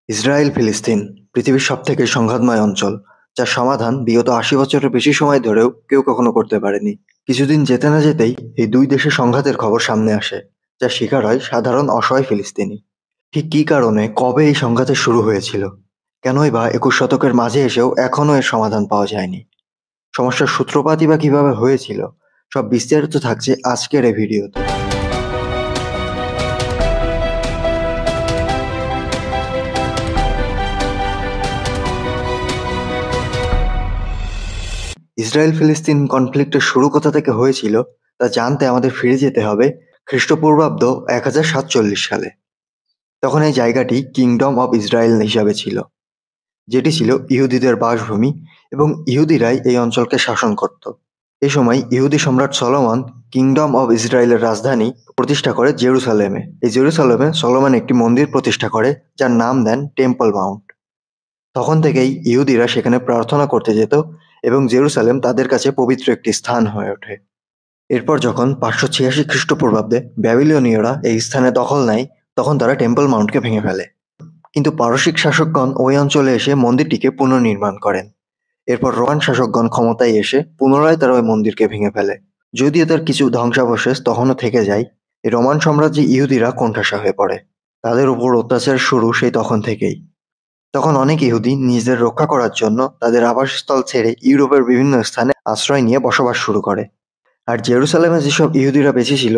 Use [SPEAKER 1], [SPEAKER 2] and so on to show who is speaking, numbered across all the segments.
[SPEAKER 1] Israel ফিলিস্তিন পৃথিবীর সবথেকে সংঘাতময় অঞ্চল, যার সমাধান বিগত ৮০ বছরের বেশি সময় ধরেও কেউ কখনো করতে পারেনি। কিছুদিন যেতে না যেতেই এই দুই দেশের সংঘাতের খবর সামনে আসে, যার শিকার হয় সাধারণ অসহায় ফিলিস্তিনি। ঠিক কী কারণে, কবে এই সংঘাতের শুরু হয়েছিল, কেনই বা ২১ শতকের মাঝে এসেও এখনও এর সমাধান পাওয়া যায়নি, সমস্যার সূত্রপাতই বা কিভাবে হয়েছিল, সব বিস্তারিত থাকছে আজকের এই ভিডিওতে। ইসরায়েল ফিলিস্তিন কনফ্লিক্টের শুরু কোথা থেকে হয়েছিল তা জানতে আমাদের ফিরে যেতে হবে খ্রিস্টপূর্বাব্দ 1047 সালে। তখন এই জায়গাটি কিংডম অব ইসরায়েল হিসাবে ছিল, যেটি ছিল ইহুদিদের বাসভূমি, এবং ইহুদিরাই এই অঞ্চলকে শাসন করত। এই সময় ইহুদি সম্রাট সলোমন কিংডম অব ইসরায়েলের রাজধানী প্রতিষ্ঠা করে জেরুসালেমে। এই জেরুসালেমে সলোমন একটি মন্দির প্রতিষ্ঠা করে, যার নাম দেন টেম্পল মাউন্ট। তখন থেকেই ইহুদিরা সেখানে প্রার্থনা করতে যেত এবং জেরুসালেম তাদের কাছে পবিত্র একটি স্থান হয়ে ওঠে। এরপর যখন 586 খ্রিস্টপূর্বাব্দে ব্যাবিলনীয়রা এই স্থানে দখল নেয়, তখন তারা টেম্পল মাউন্টকে ভেঙে ফেলে। কিন্তু পারসিক শাসকগণ ওই অঞ্চলে এসে মন্দিরটিকে পুনর্নির্মাণ করেন। এরপর রোমান শাসকগণ ক্ষমতায় এসে পুনরায় তারা ওই মন্দিরকে ভেঙে ফেলে। যদিও তার কিছু ধ্বংসাবশেষ তখনও থেকে যায়, এই রোমান সাম্রাজ্যে ইহুদিরা কোণঠাসা হয়ে পড়ে। তাদের উপর অত্যাচার শুরু সেই তখন থেকেই। তখন অনেক ইহুদি নিজেদের রক্ষা করার জন্য তাদের আবাসস্থল ছেড়ে ইউরোপের বিভিন্ন স্থানে আশ্রয় নিয়ে বসবাস শুরু করে। আর জেরুসালেমে যেসব ইহুদিরা বেঁচে ছিল,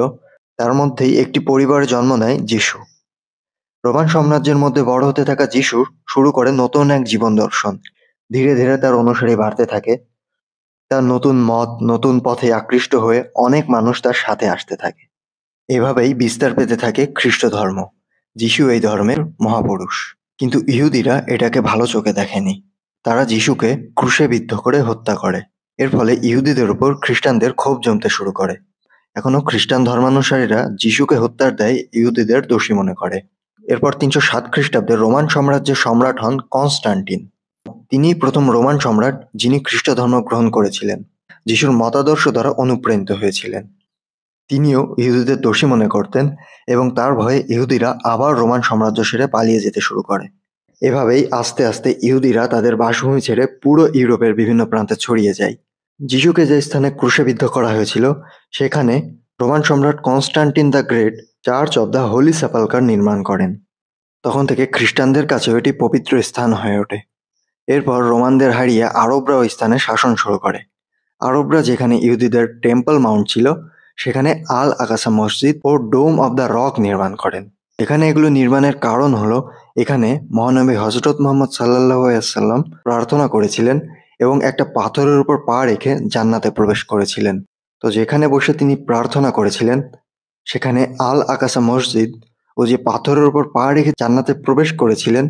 [SPEAKER 1] তার মধ্যেই একটি পরিবারে জন্ম নেয় যিশু। রোমান সাম্রাজ্যের মধ্যে বড় হতে থাকা যিশু শুরু করে নতুন এক জীবন দর্শন। ধীরে ধীরে তার অনুসারী বাড়তে থাকে। তার নতুন মত, নতুন পথে আকৃষ্ট হয়ে অনেক মানুষ তার সাথে আসতে থাকে। এভাবেই বিস্তার পেতে থাকে খ্রিস্ট ধর্ম। যিশু এই ধর্মের মহাপুরুষ। কিন্তু ইহুদিরা এটাকে ভালো চোখে দেখেনি। তারা যিশুকে ক্রুশে বিদ্ধ করে হত্যা করে। এর ফলে ইহুদিদের উপর খ্রিস্টানদের ক্ষোভ জমতে শুরু করে। এখনো খ্রিস্টান ধর্মানুসারীরা যিশুকে হত্যার দায় ইহুদিদের দোষী মনে করে। এরপর ৩০৭ খ্রিস্টাব্দে রোমান সাম্রাজ্যের সম্রাট হন কনস্টান্টিন। তিনিই প্রথম রোমান সম্রাট যিনি খ্রিস্ট ধর্ম গ্রহণ করেছিলেন। যিশুর মতাদর্শ দ্বারা অনুপ্রাণিত হয়েছিলেন। তিনিও ইহুদিদের দোষী মনে করতেন এবং তার ভয়ে ইহুদিরা আবার রোমান সাম্রাজ্য ছেড়ে পালিয়ে যেতে শুরু করে। এভাবেই আস্তে আস্তে ইহুদিরা তাদের বাসভূমি ছেড়ে পুরো ইউরোপের বিভিন্ন প্রান্তে ছড়িয়ে যায়। যিশুকে যে স্থানে ক্রুশবিদ্ধ করা হয়েছিল, সেখানে রোমান সম্রাট Constantine the great church of the holy sepulchre নির্মাণ করেন। তখন থেকে খ্রিস্টানদের কাছেও এটি পবিত্র স্থান হয়ে ওঠে। এরপর রোমানদের হারিয়ে আরবরা ওই স্থানে শাসন শুরু করে। আরবরা যেখানে ইহুদিদের টেম্পল মাউন্ট ছিল, সেখানে আল আকাসা মসজিদ ও ডোম অব দ্য রক নির্মাণ করেন। এখানে এগুলো নির্মাণের কারণ হলো, এখানে মহানবী হযরত মুহাম্মদ সাল্লাল্লাহু আলাইহি ওয়াসাল্লাম প্রার্থনা করেছিলেন এবং একটা পাথরের উপর পা রেখে জান্নাতে প্রবেশ করেছিলেন। তো যেখানে বসে তিনি প্রার্থনা করেছিলেন, সেখানে আল আকাসা মসজিদ, ও যে পাথরের উপর পা রেখে জান্নাতে প্রবেশ করেছিলেন,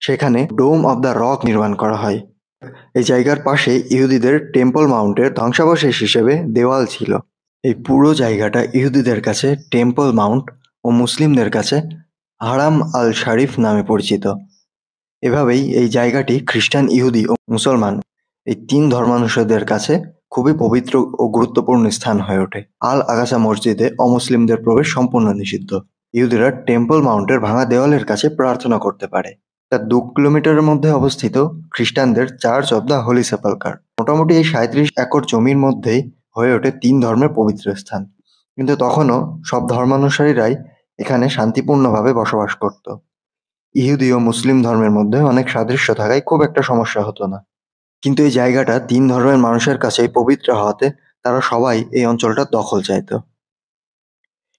[SPEAKER 1] সেখানে ডোম অব দ্য রক নির্মাণ করা হয়। এই জায়গার পাশে ইহুদিদের টেম্পল মাউন্টের ধ্বংসাবশেষ হিসেবে দেওয়াল ছিল। এই পুরো জায়গাটা ইহুদিদের কাছে টেম্পল মাউন্ট ও মুসলিমদের কাছে হারাম আল শারিফ নামে পরিচিত। এভাবেই এই জায়গাটি খ্রিস্টান, ইহুদি ও মুসলমান এই তিন ধর্মানুসারীদের কাছে খুবই পবিত্র ও গুরুত্বপূর্ণ স্থান হয়ে ওঠে। আল আকাসা মসজিদে অমুসলিমদের প্রবেশ সম্পূর্ণ নিষিদ্ধ। ইহুদিরা টেম্পল মাউন্টের ভাঙা দেওয়ালের কাছে প্রার্থনা করতে পারে। তার 2 কিলোমিটারের মধ্যে অবস্থিত খ্রিস্টানদের চার্চ অব দ্য হোলি সেপালকার। মোটামুটি এই 37 একর জমির মধ্যেই হয়ে ওঠে তিন ধর্মের পবিত্র স্থান। কিন্তু তখনও সব ধর্মানুসারীরাই এখানে শান্তিপূর্ণভাবে বসবাস করত। ইহুদি ও মুসলিম ধর্মের মধ্যে অনেক সাদৃশ্য থাকায় খুব একটা সমস্যা হতো না। কিন্তু এই জায়গাটা তিন ধর্মের মানুষের কাছেই পবিত্র হওয়াতে তারা সবাই এই অঞ্চলটার দখল চাইত।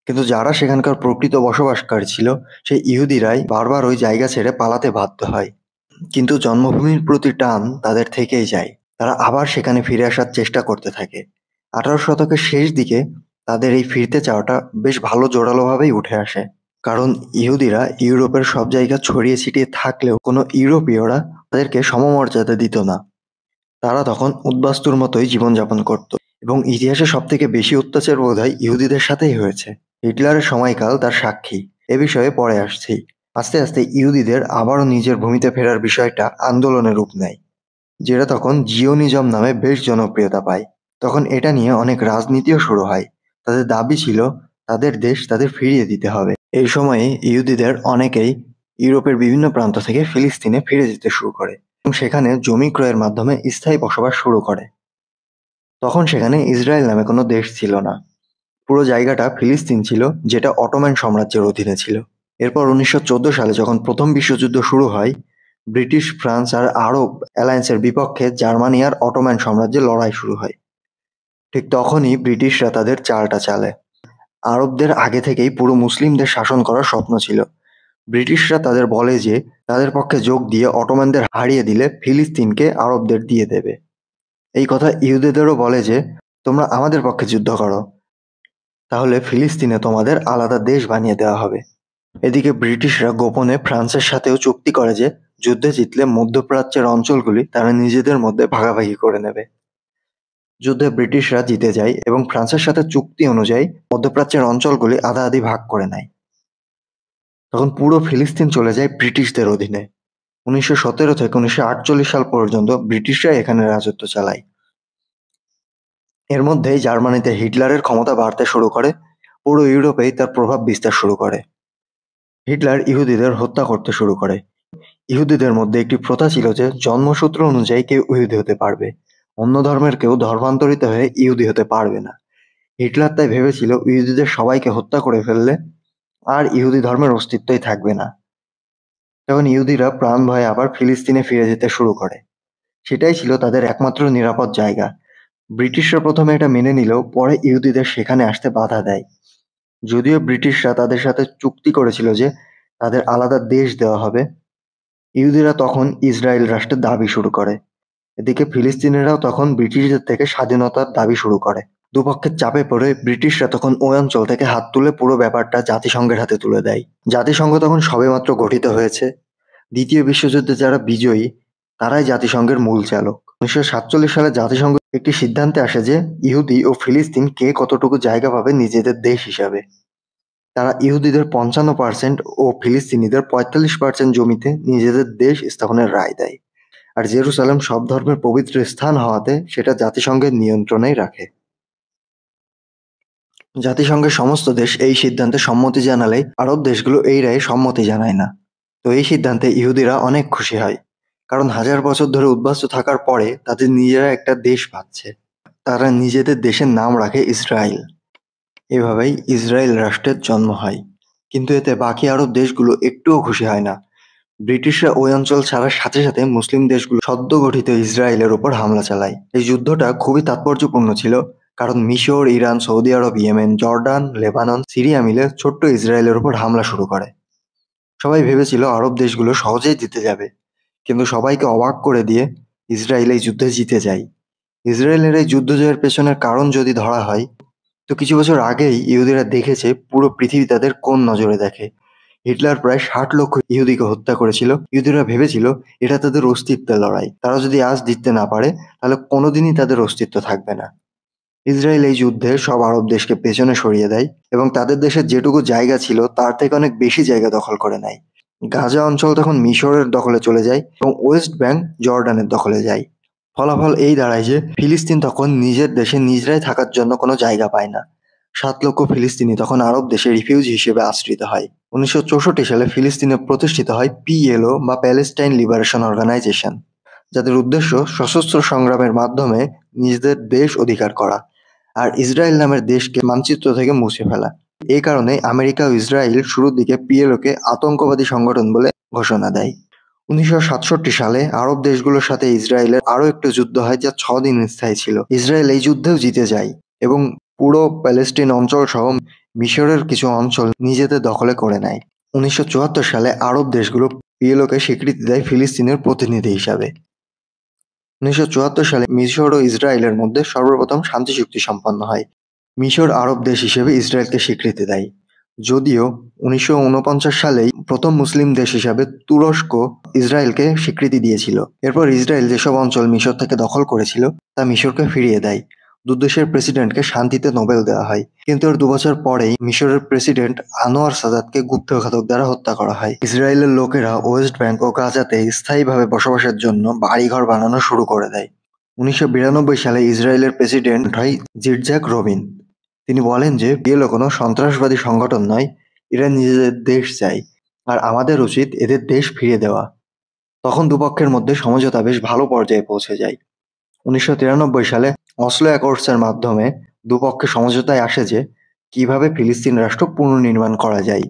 [SPEAKER 1] কিন্তু যারা সেখানকার প্রকৃত বসবাসকারী ছিল, সেই ইহুদিরাই বারবার ওই জায়গা ছেড়ে পালাতে বাধ্য হয়। কিন্তু জন্মভূমির প্রতি টান তাদের থেকেই যায়। তারা আবার সেখানে ফিরে আসার চেষ্টা করতে থাকে। 18 শতকের শেষ দিকে তাদের এই ফিরতে চাওয়াটা বেশ ভালো জোরালোভাবেই উঠে আসে। কারণ ইহুদিরা ইউরোপের সব জায়গা ছড়িয়ে ছিটিয়ে থাকলেও কোনো ইউরোপীয়রা তাদেরকে সমমর্যাদা দিত না। তারা তখন উদ্বাস্তুর মতোই জীবনযাপন করত এবং ইতিহাসে সবথেকে বেশি অত্যাচার বোধহয় ইহুদিদের সাথেই হয়েছে। হিটলারের সময়কাল তার সাক্ষী। এ বিষয়ে পরে আসছি। আস্তে আস্তে ইহুদিদের আবারও নিজের ভূমিতে ফেরার বিষয়টা আন্দোলনের রূপ নেয়, যেটা তখন জিওনিজম নামে বেশ জনপ্রিয়তা পায়। তখন এটা নিয়ে অনেক রাজনীতিও শুরু হয়। তাদের দাবি ছিল তাদের দেশ তাদের ফিরিয়ে দিতে হবে। এই সময়ে ইহুদিদের অনেকেই ইউরোপের বিভিন্ন প্রান্ত থেকে ফিলিস্তিনে ফিরে যেতে শুরু করে এবং সেখানে জমি ক্রয়ের মাধ্যমে স্থায়ী বসবাস শুরু করে। তখন সেখানে ইসরায়েল নামে কোনো দেশ ছিল না। পুরো জায়গাটা ফিলিস্তিন ছিল, যেটা অটোম্যান সাম্রাজ্যের অধীনে ছিল। এরপর 1914 সালে যখন প্রথম বিশ্বযুদ্ধ শুরু হয়, ব্রিটিশ, ফ্রান্স আর আরব অ্যালায়েন্সের বিপক্ষে জার্মানি আর অটোম্যান সাম্রাজ্যের লড়াই শুরু হয়। ঠিক তখনই ব্রিটিশরা তাদের চালটা চালে। আরবদের আগে থেকেই পুরো মুসলিমদের শাসন করার স্বপ্ন ছিল। ব্রিটিশরা তাদের বলে যে তাদের পক্ষে যোগ দিয়ে অটোম্যানদের হারিয়ে দিলে ফিলিস্তিনকে আরবদের দিয়ে দেবে। এই কথা ইহুদিদেরও বলে যে তোমরা আমাদের পক্ষে যুদ্ধ করো, তাহলে ফিলিস্তিনে তোমাদের আলাদা দেশ বানিয়ে দেওয়া হবে। এদিকে ব্রিটিশরা গোপনে ফ্রান্সের সাথেও চুক্তি করে যে যুদ্ধে জিতলে মধ্যপ্রাচ্যের অঞ্চলগুলি তারা নিজেদের মধ্যে ভাগাভাগি করে নেবে। যুদ্ধে ব্রিটিশরা জিতে যায় এবং ফ্রান্সের সাথে চুক্তি অনুযায়ী মধ্যপ্রাচ্যের অঞ্চলগুলি আধা-আধি ভাগ করে নেয়। তখন পুরো ফিলিস্তিন চলে যায় ব্রিটিশদের অধীনে। 1917 থেকে 1948 সাল পর্যন্ত ব্রিটিশরাই এখানে রাজত্ব চালায়। এর মধ্যেই জার্মানিতে হিটলারের ক্ষমতা বাড়তে শুরু করে, পুরো ইউরোপেই তার প্রভাব বিস্তার শুরু করে। হিটলার ইহুদিদের হত্যা করতে শুরু করে। ইহুদিদের মধ্যে একটি প্রথা ছিল যে জন্মসূত্র অনুযায়ী কেউ ইহুদি হতে পারবে, অন্য ধর্মের কেউ ধর্মান্তরিত হয়ে ইহুদি হতে পারবে না। হিটলার তাই ভেবেছিল ইহুদিদের সবাইকে হত্যা করে ফেললে আর ইহুদি ধর্মের অস্তিত্বই থাকবে না। তখন ইহুদিরা প্রাণ ভয়ে আবার ফিলিস্তিনে ফিরে যেতে শুরু করে। সেটাই ছিল তাদের একমাত্র নিরাপদ জায়গা। ব্রিটিশরা প্রথমে এটা মেনে নিলেও পরে ইহুদিদের সেখানে আসতে বাধা দেয়। যদিও ব্রিটিশরা তাদের সাথে চুক্তি করেছিল যে তাদের আলাদা দেশ দেওয়া হবে, ইহুদিরা তখন ইসরায়েল রাষ্ট্রের দাবি শুরু করে। এদিকে ফিলিস্তিনিরাও তখন ব্রিটিশদের থেকে স্বাধীনতার দাবি শুরু করে। দুপক্ষের চাপে পড়ে ব্রিটিশরা তখন ওই অঞ্চল থেকে হাত তুলে পুরো ব্যাপারটা জাতিসংঘের হাতে তুলে দেয়। জাতিসংঘ তখন সবেমাত্র গঠিত হয়েছে। দ্বিতীয় বিশ্বযুদ্ধে যারা বিজয়ী তারাই জাতিসংঘের মূল চালক। 1947 সালে জাতিসংঘ একটি সিদ্ধান্তে আসে যে ইহুদি ও ফিলিস্তিন কে কতটুকু জায়গা পাবে নিজেদের দেশ হিসাবে। তারা ইহুদিদের 55% ও ফিলিস্তিনিদের 45% জমিতে নিজেদের দেশ স্থাপনের রায় দেয়। আর জেরুসালেম সব ধর্মের পবিত্র স্থান হওয়াতে সেটা জাতিসংঘের নিয়ন্ত্রণেই রাখে। জাতিসংঘের সমস্ত দেশ এই সিদ্ধান্তে সম্মতি জানালে আরব দেশগুলো এই রায়ে সম্মতি জানায় না। তো এই সিদ্ধান্তে ইহুদিরা অনেক খুশি হয়, কারণ হাজার বছর ধরে উদ্বাস্তু থাকার পরে তাদের নিজেরা একটা দেশ পাচ্ছে। তারা নিজেদের দেশের নাম রাখে ইসরায়েল। এভাবেই ইসরায়েল রাষ্ট্রের জন্ম হয়। কিন্তু এতে বাকি আরব দেশগুলো একটুও খুশি হয় না। ব্রিটিশরা ওই অঞ্চল ছাড়ার সাথে সাথে মুসলিম দেশগুলো সদ্য গঠিত ইসরায়েলের ওপর হামলা চালায়। এই যুদ্ধটা খুবই তাৎপর্যপূর্ণ ছিল, কারণ মিশর, ইরান, সৌদি আরব, ইয়েমেন, জর্ডান, লেবানন, সিরিয়া মিলে ছোট্ট ইসরায়েলের ওপর হামলা শুরু করে। সবাই ভেবেছিল আরব দেশগুলো সহজেই জিতে যাবে, কিন্তু সবাইকে অবাক করে দিয়ে ইসরায়েল এই যুদ্ধে জিতে যায়। ইসরায়েলের এই যুদ্ধ জয়ের পেছনের কারণ যদি ধরা হয়, তো কিছু বছর আগেই ইহুদিরা দেখেছে পুরো পৃথিবী তাদের কোন নজরে দেখে। হিটলার প্রায় 60 লক্ষ ইহুদিকে হত্যা করেছিল। ইহুদিরা ভেবেছিল এটা তাদের অস্তিত্বের লড়াই, তারা যদি আজ জিততে না পারে তাহলে কোনোদিনই তাদের অস্তিত্ব থাকবে না। ইসরায়েল এই যুদ্ধে সব আরব দেশকে পেছনে সরিয়ে দেয় এবং তাদের দেশের যেটুকু জায়গা ছিল তার থেকে অনেক বেশি জায়গা দখল করে নেয়। গাজা অঞ্চল তখন মিশরের দখলে চলে যায় এবং ওয়েস্ট ব্যাংক জর্ডানের দখলে যায়। ফলাফল এই দাঁড়ায় যে ফিলিস্তিন তখন নিজের দেশে নিজেরাই থাকার জন্য কোনো জায়গা পায় না। 7 লক্ষ ফিলিস্তিনি তখন আরব দেশে রিফিউজি হিসেবে আশ্রিত হয়। 1964 সালে ফিলিস্তিনে প্রতিষ্ঠিত হয় পিএলও বা প্যালেস্টাইন লিবারেশন অর্গানাইজেশন, যাদের উদ্দেশ্য সশস্ত্র সংগ্রামের মাধ্যমে নিজেদের দেশ অধিকার করা আর ইসরায়েল নামের দেশকে মানচিত্র থেকে মুছে ফেলা। এই কারণে আমেরিকা ও ইসরায়েল শুরুর দিকে পিএলওকে আতঙ্কবাদী সংগঠন বলে ঘোষণা দেয়। 1967 সালে আরব দেশগুলোর সাথে ইসরায়েলের আরও একটু যুদ্ধ হয় যা 6 দিন স্থায়ী ছিল। ইসরায়েল এই যুদ্ধেও জিতে যায় এবং পুরো প্যালেস্টাইন অঞ্চল সহ মিশরের কিছু অঞ্চল নিজেদের দখলে করে নেয়। 1974 সালে আরব দেশগুলো পিএলওকে স্বীকৃতি দেয় ফিলিস্তিনের প্রতিনিধি হিসাবে। 1974 সালে মিশর ও ইসরায়েলের মধ্যে সর্বপ্রথম শান্তি চুক্তি সম্পন্ন হয়। মিশর আরব দেশ হিসেবে ইসরায়েলকে স্বীকৃতি দেয়। যদিও 1949 সালেই প্রথম মুসলিম দেশ হিসাবে তুরস্ক ইসরায়েলকে স্বীকৃতি দিয়েছিল। এরপর ইসরায়েল যেসব অঞ্চল মিশর থেকে দখল করেছিল তা মিশরকে ফিরিয়ে দেয়। দুদেশের প্রেসিডেন্টকে শান্তিতে নোবেল দেওয়া হয়, কিন্তু এর 2 বছর পরেই মিশরের প্রেসিডেন্ট আনোয়ার সাদাতকে গুপ্তঘাতক দ্বারা হত্যা করা হয়। ইসরায়েলের লোকেরা ওয়েস্ট ব্যাংক ও গাজাতে স্থায়ীভাবে বসবাসের জন্য বাড়িঘর বানানো শুরু করে দেয়। 1992 সালে ইসরায়েলের প্রেসিডেন্ট হয় জিটজাক রবিন। তিনি বলেন যে পিএলও কোনো সন্ত্রাসবাদী সংগঠন নয়, এরা নিজেদের দেশ চায় আর আমাদের উচিত এদের দেশ ফিরিয়ে দেওয়া। তখন দুপক্ষের মধ্যে সমঝোতা বেশ ভালো পর্যায়ে পৌঁছে যায়। ১৯৯৩ সালে অসলো অ্যাকর্ডসের মাধ্যমে দুপক্ষে সমঝোতায় আসে যে কিভাবে ফিলিস্তিন রাষ্ট্র পুনর্নির্মাণ করা যায়।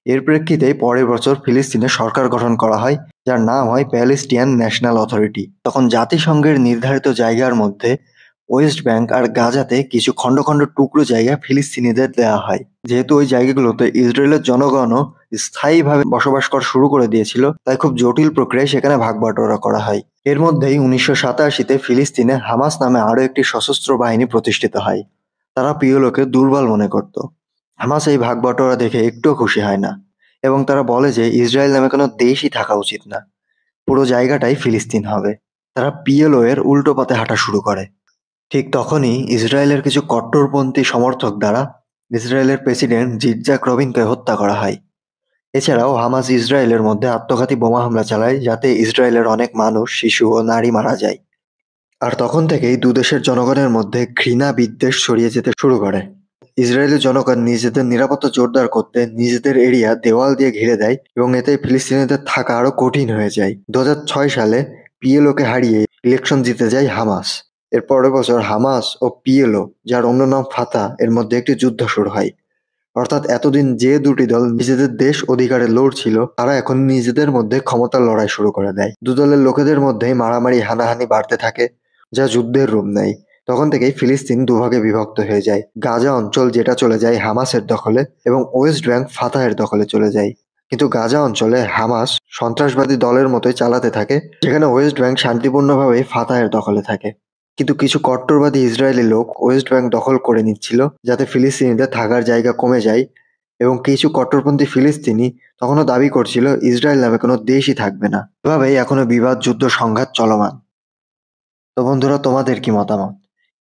[SPEAKER 1] এর প্রেক্ষিতে পরের বছর ফিলিস্তিনে সরকার গঠন করা হয়, যার নাম হয় প্যালেস্টিয়ান ন্যাশনাল অথরিটি। তখন জাতিসংঘের নির্ধারিত জায়গার মধ্যে ওয়েস্ট ব্যাংক আর গাজাতে কিছু খণ্ড খণ্ড টুকরো জায়গা ফিলিস্তিনিদের দেওয়া হয়। যেহেতু ওই জায়গাগুলোতে ইসরায়েলের জনগণও স্থায়ীভাবে বসবাস করা শুরু করে দিয়েছিল, তাই খুব জটিল প্রক্রিয়ায় সেখানে ভাগবাটোয়ারা করা হয়। এর মধ্যেই ১৯৮৭-তে ফিলিস্তিনে হামাস নামে আরও একটি সশস্ত্র বাহিনী প্রতিষ্ঠিত হয়। তারা পিএলওকে দুর্বল মনে করত। হামাস এই ভাগবাটোয়ারা দেখে একটুও খুশি হয় না এবং তারা বলে যে ইসরায়েল নামে কোনো দেশই থাকা উচিত না, পুরো জায়গাটাই ফিলিস্তিন হবে। তারা পিএলও এর উল্টো পথে হাঁটা শুরু করে। ঠিক তখনই ইসরায়েলের কিছু কট্টরপন্থী সমর্থক দ্বারা ইসরায়েলের প্রেসিডেন্ট জিটজাক রবিনকে হত্যা করা হয়। এছাড়াও হামাস ইসরায়েলের মধ্যে আত্মঘাতী বোমা হামলা চালায়, যাতে ইসরায়েলের অনেক মানুষ, শিশু ও নারী মারা যায়। আর তখন থেকেই দুদেশের জনগণের মধ্যে ঘৃণা বিদ্বেষ ছড়িয়ে যেতে শুরু করে। ইসরায়েলের জনগণ নিজেদের নিরাপত্তা জোরদার করতে নিজেদের এরিয়া দেওয়াল দিয়ে ঘিরে দেয় এবং এতে ফিলিস্তিনিদের থাকা আরো কঠিন হয়ে যায়। ২০০৬ সালে পিএলওকে হারিয়ে ইলেকশন জিতে যায় হামাস। এর পরের বছর হামাস ও পিএলও, যার অন্য নাম ফাতা, এর মধ্যে একটি যুদ্ধ শুরু হয়। অর্থাৎ এতদিন যে দুটি দল নিজেদের দেশ অধিকারে লড়ছিল, তারা এখন নিজেদের মধ্যে ক্ষমতার লড়াই শুরু করে দেয়। দু দলের লোকেদের মধ্যে মারামারি হানাহানি বাড়তে থাকে, যা যুদ্ধের রূপ নেয়। তখন থেকেই ফিলিস্তিন দুভাগে বিভক্ত হয়ে যায়। গাজা অঞ্চল, যেটা চলে যায় হামাসের দখলে, এবং ওয়েস্ট ব্যাংক ফাতাহের দখলে চলে যায়। কিন্তু গাজা অঞ্চলে হামাস সন্ত্রাসবাদী দলের মতোই চালাতে থাকে, যেখানে ওয়েস্ট ব্যাংক শান্তিপূর্ণভাবে ফাতাহের দখলে থাকে। কিন্তু কিছু কট্টরবাদী ইসরায়েলি লোক ওয়েস্ট ব্যাংক দখল করে নিচ্ছিল, যাতে ফিলিস্তিনিদের থাকার জায়গা কমে যায়, এবং কিছু কট্টরপন্থী ফিলিস্তিনি তখনও দাবি করছিল ইসরায়েল নামে কোনো দেশই থাকবে না। এভাবেই এখনো বিবাদ, যুদ্ধ, সংঘাত চলমান। তো বন্ধুরা, তোমাদের কি মতামত?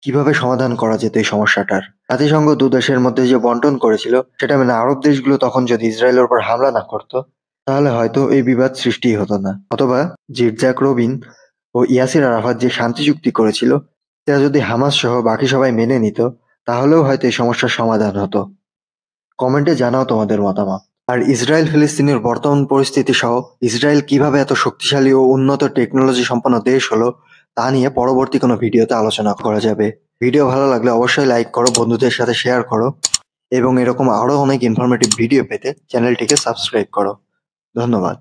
[SPEAKER 1] কিভাবে সমাধান করা যেত এই সমস্যাটার? জাতিসংঘ দু দেশের মধ্যে যে বন্টন করেছিল, সেটা মানে আরব দেশগুলো তখন যদি ইসরায়েলের উপর হামলা না করতো, তাহলে হয়তো এই বিবাদ সৃষ্টিই হতো না। অথবা জিটজাক রবিন ও ইয়াসির আরাফাত যে শান্তি চুক্তি করেছিল, সেটা যদি হামাস সহ বাকি সবাই মেনে নিত, তাহলেও হয়তো এই সমস্যার সমাধান হতো। কমেন্টে জানাও তোমাদের মতামত। আর ইসরায়েল ফিলিস্তিনের বর্তমান পরিস্থিতি সহ ইসরায়েল কিভাবে এত শক্তিশালী ও উন্নত টেকনোলজি সম্পন্ন দেশ হলো, তা নিয়ে পরবর্তী কোনো ভিডিওতে আলোচনা করা যাবে। ভিডিও ভালো লাগলে অবশ্যই লাইক করো, বন্ধুদের সাথে শেয়ার করো, এবং এরকম আরো অনেক ইনফরমেটিভ ভিডিও পেতে চ্যানেলটিকে সাবস্ক্রাইব করো। ধন্যবাদ।